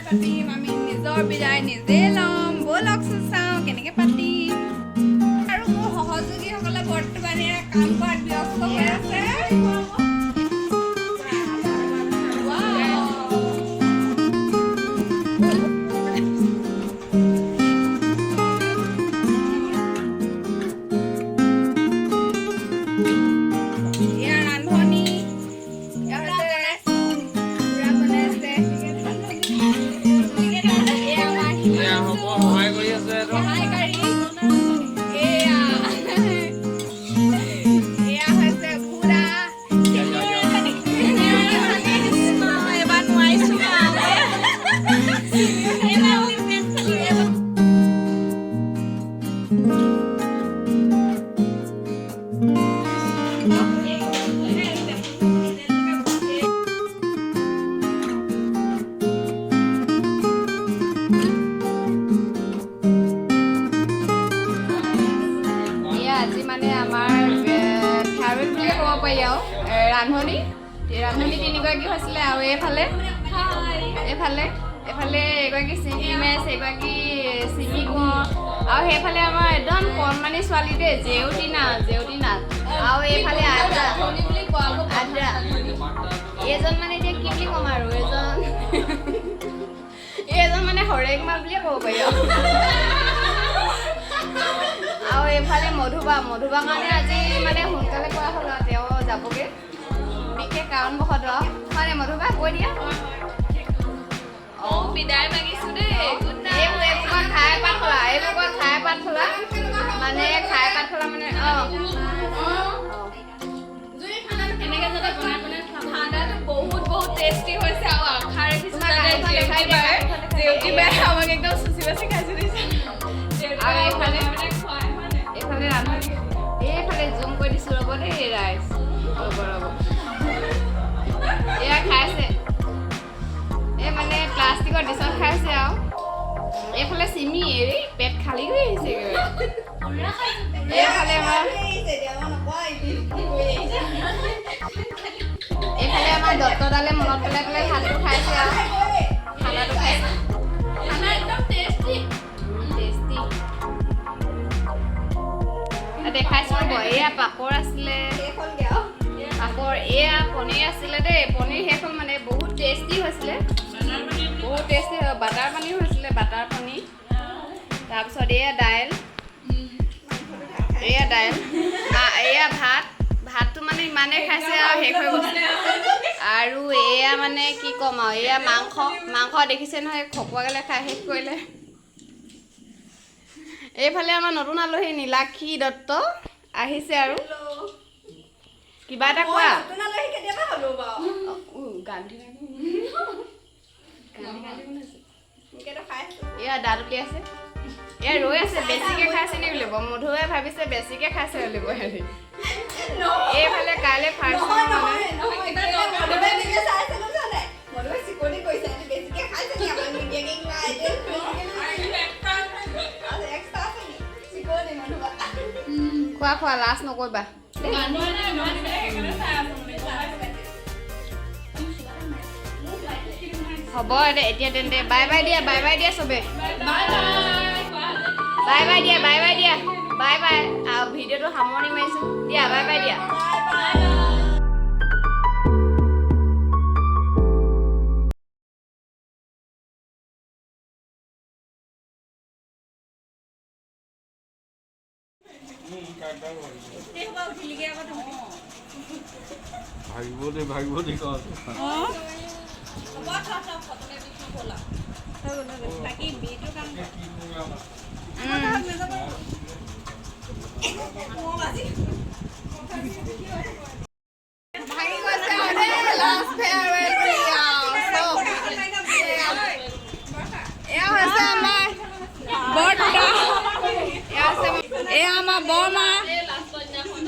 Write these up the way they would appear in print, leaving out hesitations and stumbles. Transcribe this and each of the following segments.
পাতিম আমি নিজৰ বিদায় নিজে ল'ম ব'লকচোন চাওঁ কেনেকৈ পাতিম আৰু মোৰ সহযোগীসকলে বৰ্তমান কাম কৰাত ব্যস্ত হৈ আছে ৰান্ধনি তিনিগৰাকী হৈছিলে আৰু এইফালে এগৰাকী চিমি মেচ এগৰাকী চিমি কোঁৱৰ আৰু সেইফালে আমাৰ একদম কণমানি ছোৱালী দেই জেউতি নাথ আৰু এইফালে আদ্ৰা এইজন মানে এতিয়া কি বুলি ক'ম আৰু এইজন মানে হৰেক মা বুলিয়ে ক'ব পাৰি আৰু এইফালে মধুবা কাৰণে আজি মানে সোনকালে কৰা হ'ল আৰু তেওঁ যাবগৈ বিশেষ কাৰণবশতঃ হয় মধুবা কৈ দিয়া বিদায় মাগিছোঁ দেই এইবোৰ খাই পাত খোলা মানে এনেকৈ যাতে বনাই ঠাণ্ডাটো বহুত টেষ্টি হৈছে আৰু আশা ৰাখিছোঁ আমাক একদম চুচি বাচি খাইছোঁ দিছে আৰু এইফালে ৰান্ধনি এইফালে জুম কৰি দিছোঁ ৰ'ব দেই ৰাইচ ৰ'ব এয়া খাইছে এই মানে প্লাষ্টিকৰ ডিছত খাইছে আৰু এইফালে চিমি এৰি পেট খালী হৈ আহিছে এইফালে আমাৰ দত্তদালে মনত পেলাই ভাতটো খাইছে আৰু খানাটো খাইছে একদম টেষ্টি দেখাইছোঁ ৰ'ব এয়া পাপৰ আছিলে পাপৰ এয়া পনীৰ আছিলে দেই পনীৰ শেষ হ'ল মানে বহুত টেষ্টি হৈছিলে বাটাৰ পনীৰ হৈছিলে বাটাৰ পনীৰ তাৰপিছত এয়া দাইল এয়া ভাতটো মানে ইমানেই খাইছে আৰু শেষ হৈ গৈছে আৰু এয়া মানে কি ক'ম আৰু এয়া মাংস দেখিছে নহয় খকুৱাগালে খাই শেষ কৰিলে এইফালে আমাৰ নতুন আলহী নীলাক্ষী দত্ত আহিছে আৰু কিবা এটা কোৱা এয়া দাঁত উলিয়াইছে এয়া ৰৈ আছে বেছিকৈ খাইছে নি বুলিব মধুৱে ভাবিছে বেছিকৈ খাইছে বুলিব হেৰি এইফালে কাইলৈ ফাৰ্ষ্ট খোৱা লাজ নকৰিবা হ'ব এতিয়া তেন্তে বাই বাই দিয়া চবে বাই বাই আৰু ভিডিঅ'টো সামৰণি মাৰিছোঁ দিয়া বাই বাই দিয়া ভাগিব দে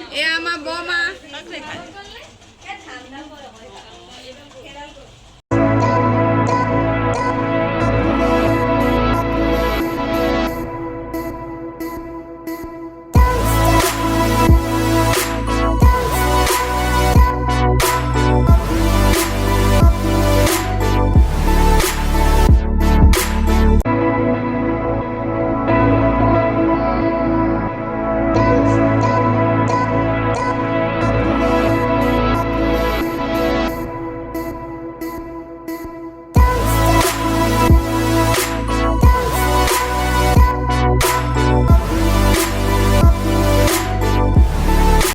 এয়া আমাৰ বৰমা